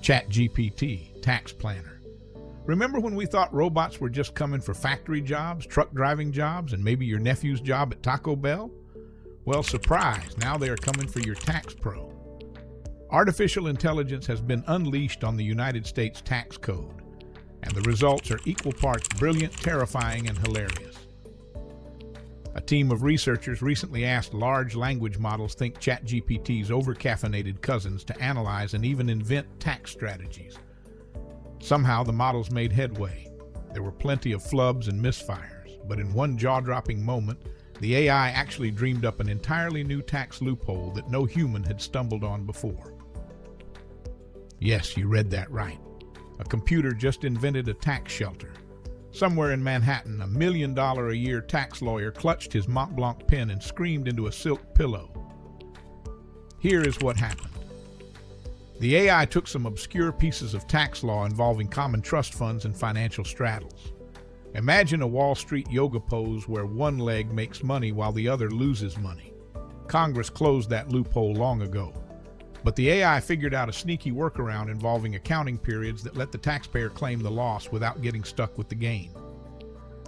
ChatGPT, tax planner. Remember when we thought robots were just coming for factory jobs, truck driving jobs, and maybe your nephew's job at Taco Bell? Well, surprise, now they are coming for your tax pro. Artificial intelligence has been unleashed on the United States tax code, and the results are equal parts brilliant, terrifying, and hilarious. A team of researchers recently asked large language models think ChatGPT's overcaffeinated cousins to analyze and even invent tax strategies. Somehow the models made headway. There were plenty of flubs and misfires, but in one jaw-dropping moment, the AI actually dreamed up an entirely new tax loophole that no human had stumbled on before. Yes, you read that right. A computer just invented a tax shelter. Somewhere in Manhattan, a $1 million a year tax lawyer clutched his Mont Blanc pen and screamed into a silk pillow. Here is what happened. The AI took some obscure pieces of tax law involving common trust funds and financial straddles. Imagine a Wall Street yoga pose where one leg makes money while the other loses money. Congress closed that loophole long ago. But the AI figured out a sneaky workaround involving accounting periods that let the taxpayer claim the loss without getting stuck with the gain.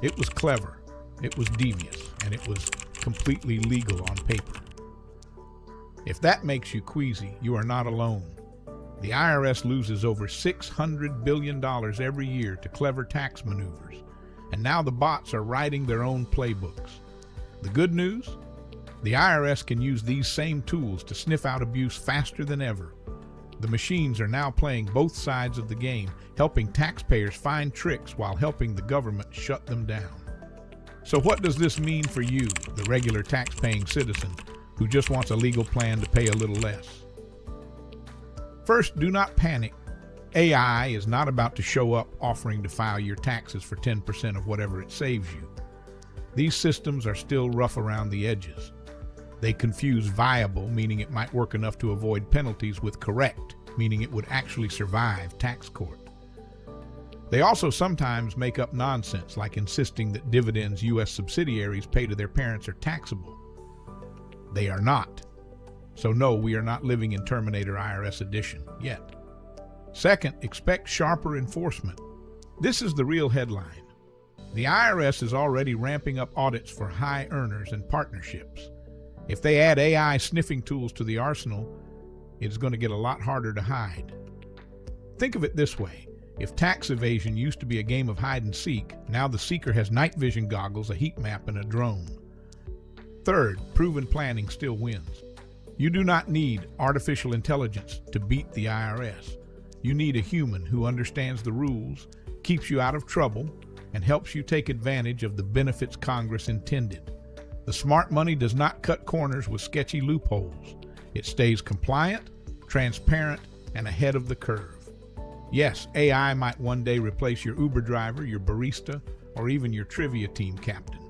It was clever, it was devious, and it was completely legal on paper. If that makes you queasy, you are not alone. The IRS loses over $600 billion every year to clever tax maneuvers, and now the bots are writing their own playbooks. The good news? The IRS can use these same tools to sniff out abuse faster than ever. The machines are now playing both sides of the game, helping taxpayers find tricks while helping the government shut them down. So what does this mean for you, the regular tax-paying citizen, who just wants a legal plan to pay a little less? First, do not panic. AI is not about to show up offering to file your taxes for 10% of whatever it saves you. These systems are still rough around the edges. They confuse viable, meaning it might work enough to avoid penalties, with correct, meaning it would actually survive tax court. They also sometimes make up nonsense, like insisting that dividends U.S. subsidiaries pay to their parents are taxable. They are not. So no, we are not living in Terminator IRS edition yet. Second, expect sharper enforcement. This is the real headline. The IRS is already ramping up audits for high earners and partnerships. If they add AI sniffing tools to the arsenal, it's going to get a lot harder to hide. Think of it this way. If tax evasion used to be a game of hide and seek, now the seeker has night vision goggles, a heat map, and a drone. Third, proven planning still wins. You do not need artificial intelligence to beat the IRS. You need a human who understands the rules, keeps you out of trouble, and helps you take advantage of the benefits Congress intended. The smart money does not cut corners with sketchy loopholes. It stays compliant, transparent, and ahead of the curve. Yes, AI might one day replace your Uber driver, your barista, or even your trivia team captain.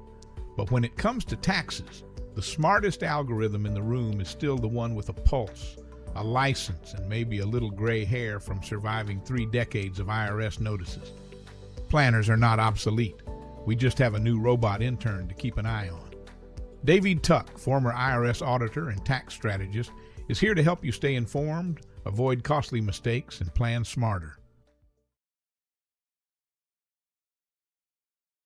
But when it comes to taxes, the smartest algorithm in the room is still the one with a pulse, a license, and maybe a little gray hair from surviving 3 decades of IRS notices. Planners are not obsolete. We just have a new robot intern to keep an eye on. David Tuck, former IRS auditor and tax strategist, is here to help you stay informed, avoid costly mistakes, and plan smarter.